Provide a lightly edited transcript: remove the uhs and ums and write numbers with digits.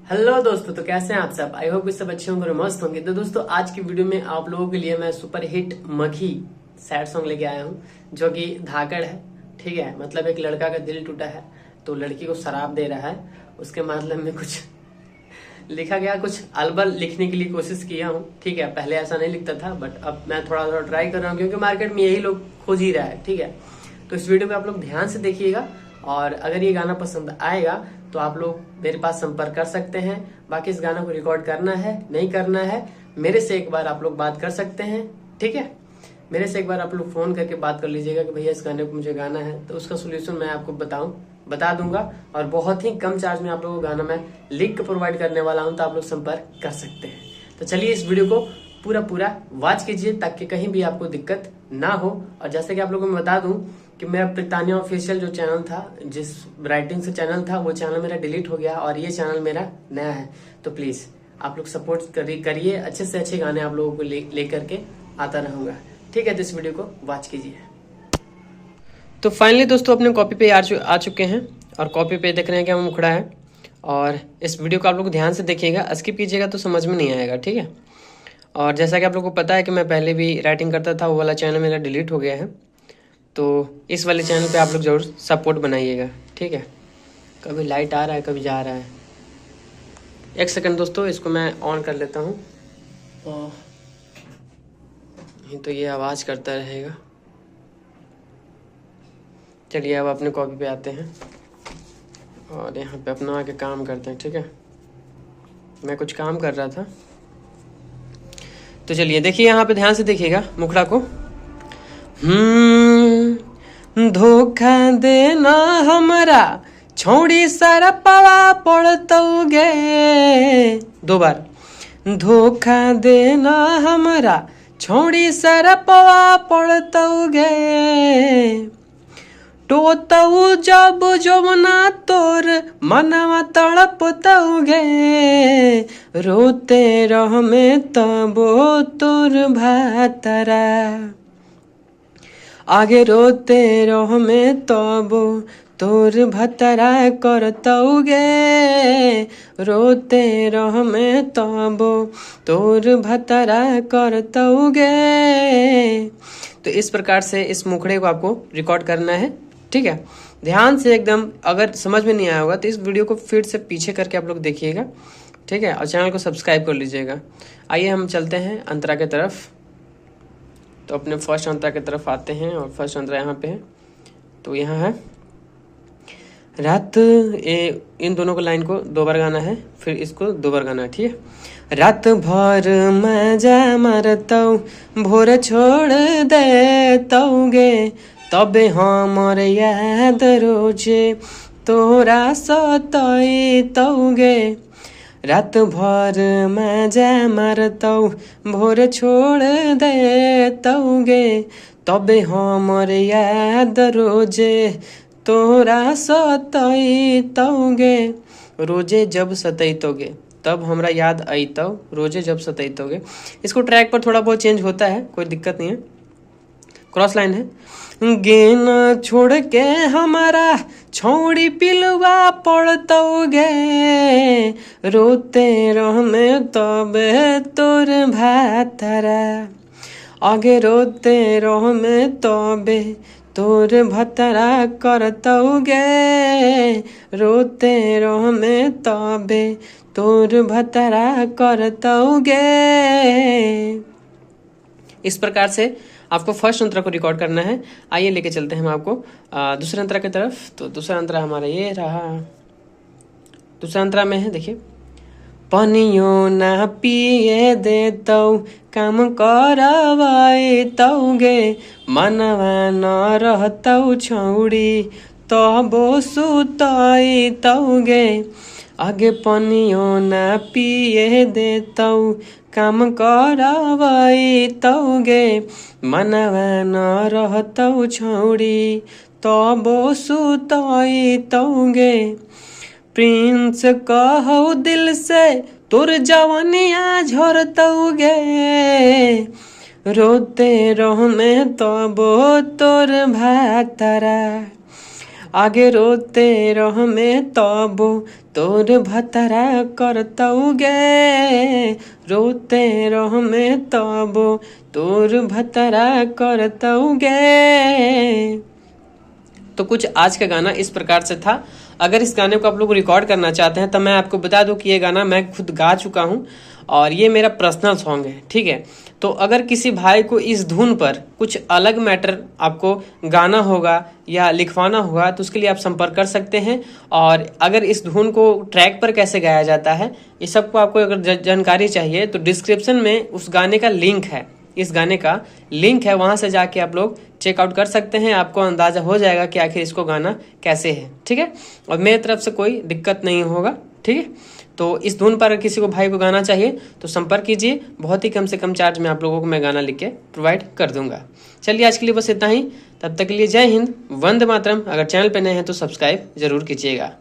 Hello दोस्तों, तो कैसे हैं आप सब। आई होप कि सब अच्छे होंगे और मस्त होंगे। तो दोस्तों, आज की वीडियो में आप लोगों के लिए मैं सुपर हिट मघी सैड सॉन्ग लेके आया हूँ, जो कि धाकड़ है। ठीक है, मतलब एक लड़का का दिल टूटा है तो लड़की को शराब दे रहा है। उसके मतलब में कुछ लिखा गया, कुछ अलबल लिखने के लिए कोशिश किया हूँ। ठीक है, पहले ऐसा नहीं लिखता था, बट अब मैं थोड़ा थोड़ा ट्राई कर रहा हूँ, क्योंकि मार्केट में यही लोग खोज ही रहा है। ठीक है, तो इस वीडियो को आप लोग ध्यान से देखिएगा, और अगर ये गाना पसंद आएगा तो आप लोग मेरे पास संपर्क कर सकते हैं। बाकी इस गाना को रिकॉर्ड करना है नहीं करना है, मेरे से एक बार आप लोग बात कर सकते हैं। ठीक है, मेरे से एक बार आप लोग फोन करके बात कर लीजिएगा कि भैया इस गाने को मुझे गाना है, तो उसका सोल्यूशन मैं आपको बता दूंगा। और बहुत ही कम चार्ज में आप लोगों को गाना मैं लिख के प्रोवाइड करने वाला हूं, तो आप लोग संपर्क कर सकते हैं। तो चलिए इस वीडियो को पूरा वॉच कीजिए, ताकि कहीं भी आपको दिक्कत ना हो। और जैसे कि आप लोगों को मैं बता दूं कि मेरा प्रितानिया ऑफिशियल जो चैनल था, जिस राइटिंग से चैनल था, वो चैनल मेरा डिलीट हो गया और ये चैनल मेरा नया है। तो प्लीज आप लोग सपोर्ट करिए, अच्छे से अच्छे गाने आप लोगों को लेकर के आता रहूंगा। ठीक है, तो इस वीडियो को वॉच कीजिए। तो फाइनली दोस्तों, अपने कॉपी पे आ चुके हैं, और कॉपी पे देख रहे हैं कि हम मुखड़ा है। और इस वीडियो को आप लोग ध्यान से देखिएगा, स्किप कीजिएगा तो समझ में नहीं आएगा। ठीक है, और जैसा कि आप लोगों को पता है कि मैं पहले भी राइटिंग करता था, वो वाला चैनल मेरा डिलीट हो गया है। तो इस वाले चैनल पे आप लोग जरूर सपोर्ट बनाइएगा। ठीक है, कभी लाइट आ रहा है, कभी जा रहा है। एक सेकंड दोस्तों, इसको मैं ऑन कर लेता हूँ, तो ये आवाज़ करता रहेगा। चलिए अब अपने कॉपी पे आते हैं और यहाँ पे अपना आके काम करते हैं। ठीक है, मैं कुछ काम कर रहा था, तो चलिए देखिए, यहाँ पे ध्यान से देखिएगा मुखड़ा को। धोखा देना हमरा छोड़ी सारा पवा पड़तौगे। दो बार। धोखा देना हमरा छोड़ी सारा पवा पड़तौगे। टोतऊ जब जमुना तोर मनवा तड़पतौगे। रोते रह में तबो तोर भातरा। आगे रोते रह में तबो तोर भतरा करतौगे। रोते रह में तबो तोर भतरा करतौगे। तो इस प्रकार से इस मुखड़े को आपको रिकॉर्ड करना है। ठीक है, ध्यान से एकदम। अगर समझ में नहीं आया होगा तो इस वीडियो को फिर से पीछे करके आप लोग देखिएगा। ठीक है, और चैनल को सब्सक्राइब कर लीजिएगा। आइए हम चलते हैं अंतरा की तरफ। तो अपने फर्स्ट अंतरा की तरफ आते हैं, और फर्स्ट अंतरा यहाँ पे है। तो यहाँ है रात, इन दोनों को लाइन को दो बार गाना है, फिर इसको दो बार गाना है। ठीक है, रात भर मजा मारतौ भोर छोड़ देतौगे। तबे हमर याद रोजे तोरा सतैतौगे। रात भर मजा मारतौ भोर छोड़ देतौगे। तबे हमर याद रोजे तोरा सतैतौगे। रोजे जब सतैतौगे तब हमरा याद अइतौ, रोजे जब सतैतौगे। इसको ट्रैक पर थोड़ा बहुत चेंज होता है, कोई दिक्कत नहीं है। क्रॉस लाइन है। गेना छोड़ के हमारा छौड़ी पिलवा पड़तौगे। रोते रह में तबे तोर भातरा। आगे रोते रह में तबे तोर भतरा करतौगे। रोते रह में तबे तोर भतरा करतौगे। इस प्रकार से आपको फर्स्ट अंतरा को रिकॉर्ड करना है। आइए लेके चलते हैं हम आपको दूसरे अंतरा की तरफ। तो दूसरा अंतरा हमारा ये रहा। दूसरा अंतरा में है, देखिए। पनियो ना पिए देतौ काम करवाएतौगे। मनवा न रहतौ छौड़ी तबो सुतैतौगे। आगे पनियो ना पिए देतौ काम करवाएतौगे। मनवा न रहतौ छौड़ी तबो सुतैतौगे। प्रिंस कहौ दिल से तोर जवनिया झरतौगे। रोते रह में तबो तोर भातरा। आगे रोते रह में तबो तोर भतरा करतौ गे, रोते रह में तबो तोर भतरा करतौ गे। तो कुछ आज का गाना इस प्रकार से था। अगर इस गाने को आप लोग रिकॉर्ड करना चाहते हैं तो मैं आपको बता दूं कि ये गाना मैं खुद गा चुका हूं और ये मेरा पर्सनल सॉन्ग है, ठीक है। तो अगर किसी भाई को इस धुन पर कुछ अलग मैटर आपको गाना होगा या लिखवाना होगा तो उसके लिए आप संपर्क कर सकते हैं। और अगर इस धुन को ट्रैक पर कैसे गाया जाता है ये सबको आपको अगर जानकारी चाहिए तो डिस्क्रिप्शन में उस गाने का लिंक है, इस गाने का लिंक है, वहां से जाके आप लोग चेकआउट कर सकते हैं। आपको अंदाजा हो जाएगा कि आखिर इसको गाना कैसे है, ठीक है। और मेरी तरफ से कोई दिक्कत नहीं होगा, ठीक है। तो इस धुन पर किसी को भाई को गाना चाहिए तो संपर्क कीजिए, बहुत ही कम से कम चार्ज में आप लोगों को मैं गाना लिख के प्रोवाइड कर दूंगा। चलिए आज के लिए बस इतना ही, तब तक के लिए जय हिंद, वंदे मातरम। अगर चैनल पे नए हैं तो सब्सक्राइब जरूर कीजिएगा।